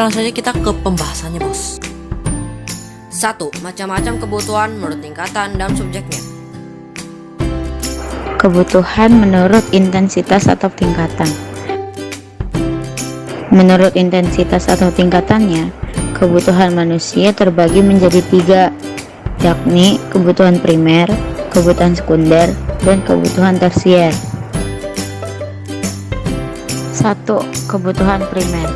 Oke, langsung saja kita ke pembahasannya, bos. 1. Macam-macam kebutuhan menurut tingkatan dan subjeknya. Kebutuhan menurut intensitas atau tingkatan. Menurut intensitas atau tingkatannya, kebutuhan manusia terbagi menjadi 3, yakni kebutuhan primer, kebutuhan sekunder, dan kebutuhan tersier. 1. Kebutuhan primer.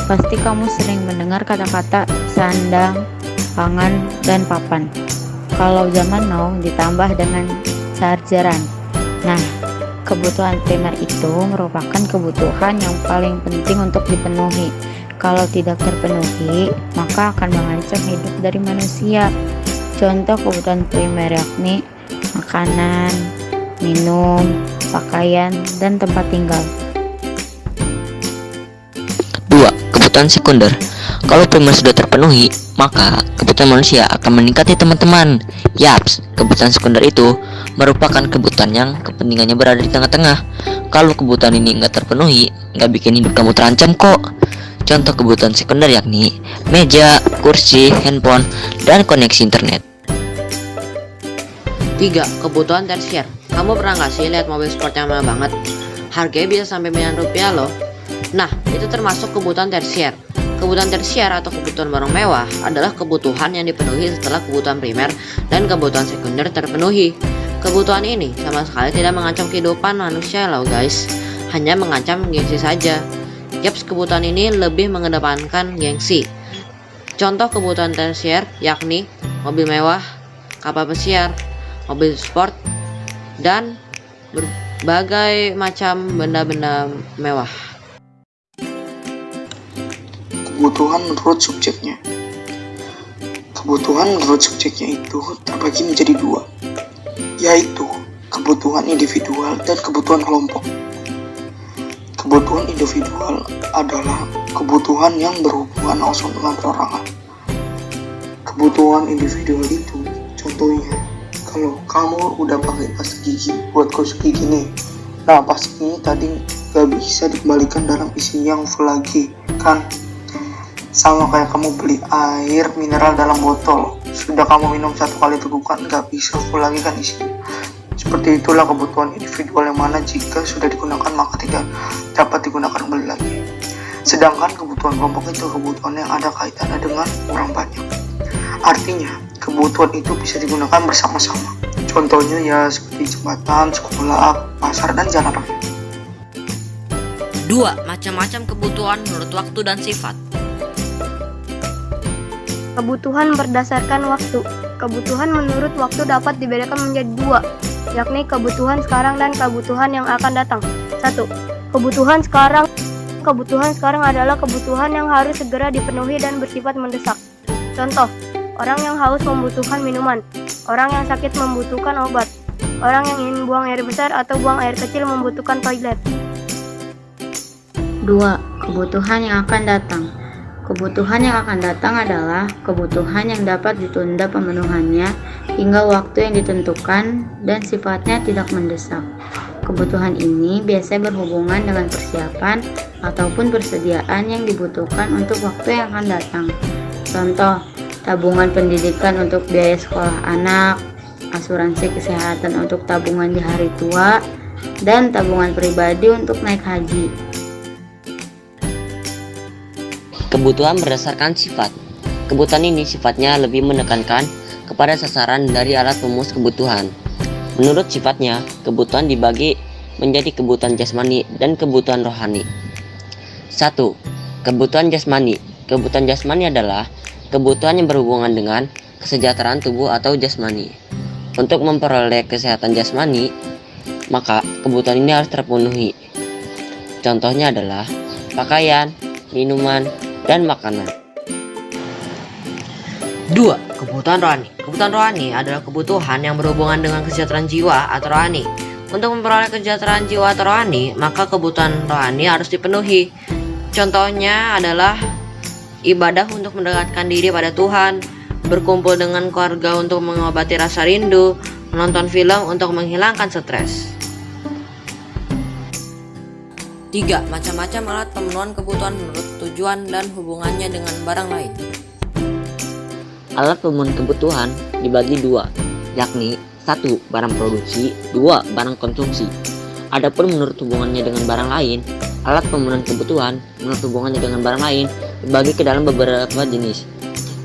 Pasti kamu sering mendengar kata-kata sandang, pangan, dan papan. Kalau zaman now ditambah dengan chargeran. Nah, kebutuhan primer itu merupakan kebutuhan yang paling penting untuk dipenuhi. Kalau tidak terpenuhi, maka akan mengancam hidup dari manusia. Contoh kebutuhan primer yakni makanan, minum, pakaian, dan tempat tinggal. 2. Kebutuhan sekunder. Kalau primer sudah terpenuhi, maka kebutuhan manusia akan meningkat ya teman-teman. Yaps, kebutuhan sekunder itu merupakan kebutuhan yang kepentingannya berada di tengah-tengah. Kalau kebutuhan ini nggak terpenuhi, nggak bikin hidup kamu terancam kok. Contoh kebutuhan sekunder yakni meja, kursi, handphone, dan koneksi internet. 3. Kebutuhan tersier. Kamu pernah nggak sih lihat mobil sport yang mewah banget? Harganya bisa sampai miliaran rupiah loh. Nah, itu termasuk kebutuhan tersier. Kebutuhan tersier atau kebutuhan barang mewah adalah kebutuhan yang dipenuhi setelah kebutuhan primer dan kebutuhan sekunder terpenuhi. Kebutuhan ini sama sekali tidak mengancam kehidupan manusia loh guys, hanya mengancam gengsi saja. Yaps, kebutuhan ini lebih mengedepankan gengsi. Contoh kebutuhan tersier yakni mobil mewah, kapal pesiar, mobil sport, dan berbagai macam benda-benda mewah. Kebutuhan menurut subjeknya. Kebutuhan menurut subjeknya itu terbagi menjadi 2, yaitu kebutuhan individual dan kebutuhan kelompok. Kebutuhan individual adalah kebutuhan yang berhubungan langsung dengan perorangan. Kebutuhan individual itu contohnya, kalau kamu udah pakai pasta gigi buat gosok gigi nih, nah pasta gigi tadi gak bisa dikembalikan dalam isi yang full lagi kan. Sama kayak kamu beli air mineral dalam botol, sudah kamu minum 1 kali tegukan gak bisa full lagi kan isinya. Seperti itulah kebutuhan individual yang mana jika sudah digunakan maka tidak dapat digunakan kembali lagi. Sedangkan kebutuhan kelompok itu kebutuhan yang ada kaitannya dengan orang banyak. Artinya kebutuhan itu bisa digunakan bersama-sama. Contohnya ya seperti jembatan, sekolah, pasar, dan jalan raya. 2. Macam-macam kebutuhan menurut waktu dan sifat. Kebutuhan berdasarkan waktu. Kebutuhan menurut waktu dapat dibedakan menjadi 2, yakni kebutuhan sekarang dan kebutuhan yang akan datang. 1. Kebutuhan sekarang. Kebutuhan sekarang adalah kebutuhan yang harus segera dipenuhi dan bersifat mendesak. Contoh, orang yang haus membutuhkan minuman, orang yang sakit membutuhkan obat, orang yang ingin buang air besar atau buang air kecil membutuhkan toilet. 2. Kebutuhan yang akan datang. Kebutuhan yang akan datang adalah kebutuhan yang dapat ditunda pemenuhannya hingga waktu yang ditentukan dan sifatnya tidak mendesak. Kebutuhan ini biasanya berhubungan dengan persiapan ataupun persediaan yang dibutuhkan untuk waktu yang akan datang. Contoh, tabungan pendidikan untuk biaya sekolah anak, asuransi kesehatan untuk tabungan di hari tua, dan tabungan pribadi untuk naik haji. Kebutuhan berdasarkan sifat. Kebutuhan ini sifatnya lebih menekankan kepada sasaran dari alat pemenuh kebutuhan. Menurut sifatnya, kebutuhan dibagi menjadi kebutuhan jasmani dan kebutuhan rohani. 1. Kebutuhan jasmani. Kebutuhan jasmani adalah kebutuhan yang berhubungan dengan kesejahteraan tubuh atau jasmani. Untuk memperoleh kesehatan jasmani, maka kebutuhan ini harus terpenuhi. Contohnya adalah pakaian, minuman, dan makanan. 2. Kebutuhan rohani. Kebutuhan rohani adalah kebutuhan yang berhubungan dengan kesejahteraan jiwa atau rohani. Untuk memperoleh kesejahteraan jiwa atau rohani, maka kebutuhan rohani harus dipenuhi. Contohnya adalah ibadah untuk mendekatkan diri pada Tuhan, berkumpul dengan keluarga untuk mengobati rasa rindu, menonton film untuk menghilangkan stres. 3. Macam-macam alat pemenuhan kebutuhan menurut tujuan dan hubungannya dengan barang lain. Alat pemenuhan kebutuhan dibagi dua, yakni 1. Barang produksi, 2. Barang konsumsi. Adapun menurut hubungannya dengan barang lain, alat pemenuhan kebutuhan menurut hubungannya dengan barang lain dibagi ke dalam beberapa jenis,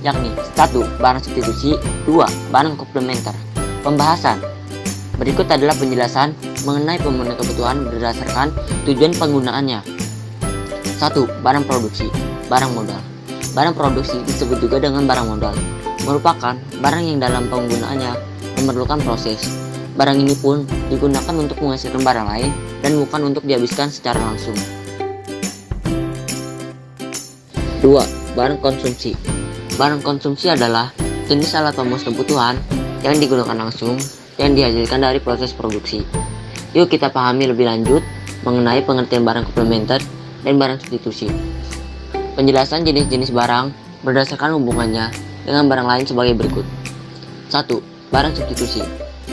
yakni 1. Barang substitusi, 2. Barang komplementer. Pembahasan berikut adalah penjelasan mengenai pemenuhan kebutuhan berdasarkan tujuan penggunaannya. 1. Barang produksi, barang modal. Barang produksi disebut juga dengan barang modal, merupakan barang yang dalam penggunaannya memerlukan proses. Barang ini pun digunakan untuk menghasilkan barang lain dan bukan untuk dihabiskan secara langsung. 2. Barang konsumsi. Barang konsumsi adalah jenis alat pemenuh kebutuhan yang digunakan langsung yang dihasilkan dari proses produksi. Yuk kita pahami lebih lanjut mengenai pengertian barang komplementer dan barang substitusi. Penjelasan jenis-jenis barang berdasarkan hubungannya dengan barang lain sebagai berikut. 1. Barang substitusi.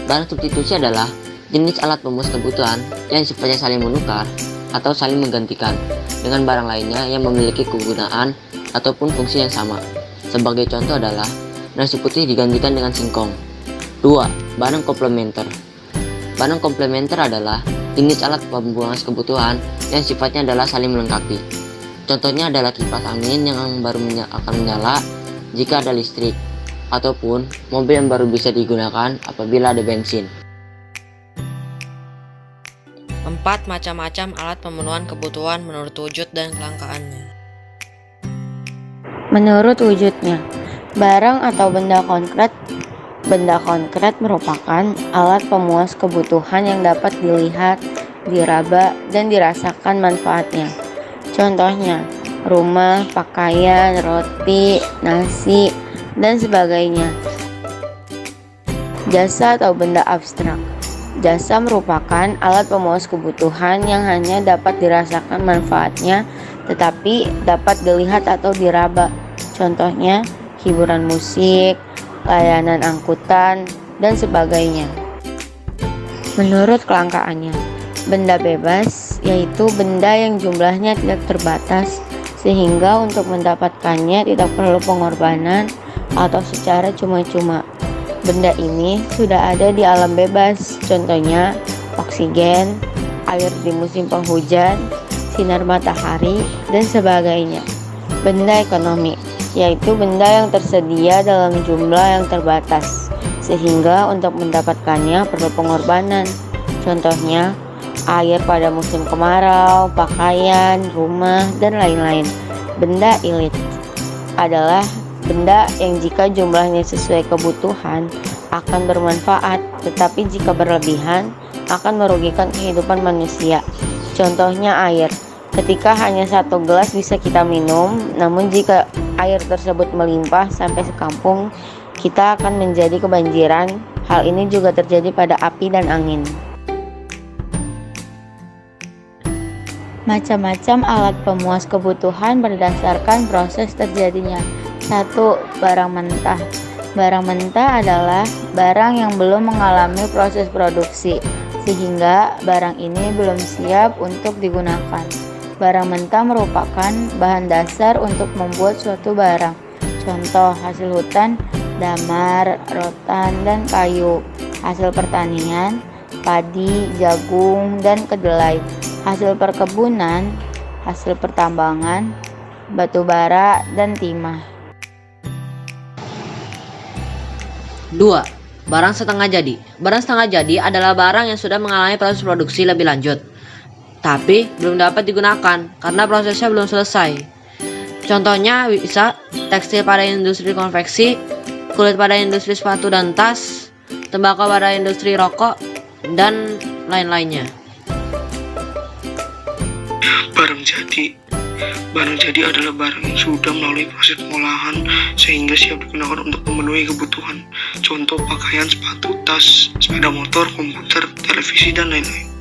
Barang substitusi adalah jenis alat pemenuh kebutuhan yang sifatnya saling menukar atau saling menggantikan dengan barang lainnya yang memiliki kegunaan ataupun fungsi yang sama. Sebagai contoh adalah nasi putih digantikan dengan singkong. 2. Barang komplementer. Barang komplementer adalah jenis alat pembuangan kebutuhan yang sifatnya adalah saling melengkapi. Contohnya adalah kipas angin yang baru akan menyala jika ada listrik, ataupun mobil yang baru bisa digunakan apabila ada bensin. 4. Macam-macam alat pemenuhan kebutuhan menurut wujud dan kelangkaannya. Menurut wujudnya, barang atau benda konkret. Benda konkret merupakan alat pemuas kebutuhan yang dapat dilihat, diraba, dan dirasakan manfaatnya. Contohnya, rumah, pakaian, roti, nasi, dan sebagainya. Jasa atau benda abstrak. Jasa merupakan alat pemuas kebutuhan yang hanya dapat dirasakan manfaatnya, tetapi dapat dilihat atau diraba. Contohnya, hiburan musik, layanan angkutan, dan sebagainya. Menurut kelangkaannya, benda bebas yaitu benda yang jumlahnya tidak terbatas sehingga untuk mendapatkannya tidak perlu pengorbanan atau secara cuma-cuma. Benda ini sudah ada di alam bebas, contohnya oksigen, air di musim penghujan, sinar matahari, dan sebagainya. Benda ekonomi yaitu benda yang tersedia dalam jumlah yang terbatas sehingga untuk mendapatkannya perlu pengorbanan. Contohnya air pada musim kemarau, pakaian, rumah, dan lain-lain. Benda ilit adalah benda yang jika jumlahnya sesuai kebutuhan akan bermanfaat, tetapi jika berlebihan akan merugikan kehidupan manusia. Contohnya air. Ketika hanya 1 gelas bisa kita minum, namun jika air tersebut melimpah sampai sekampung, kita akan menjadi kebanjiran. Hal ini juga terjadi pada api dan angin. Macam-macam alat pemuas kebutuhan berdasarkan proses terjadinya. 1. Barang mentah. Barang mentah adalah barang yang belum mengalami proses produksi, sehingga barang ini belum siap untuk digunakan. Barang mentah merupakan bahan dasar untuk membuat suatu barang. Contoh hasil hutan, damar, rotan, dan kayu. Hasil pertanian, padi, jagung, dan kedelai. Hasil perkebunan, hasil pertambangan, batu bara, dan timah. 2. Barang setengah jadi. Barang setengah jadi adalah barang yang sudah mengalami proses produksi lebih lanjut, tapi belum dapat digunakan karena prosesnya belum selesai. Contohnya bisa tekstil pada industri konveksi, kulit pada industri sepatu dan tas, tembakau pada industri rokok, dan lain-lainnya. Barang jadi adalah barang yang sudah melalui proses pengolahan sehingga siap digunakan untuk memenuhi kebutuhan. Contoh pakaian, sepatu, tas, sepeda motor, komputer, televisi, dan lain-lain.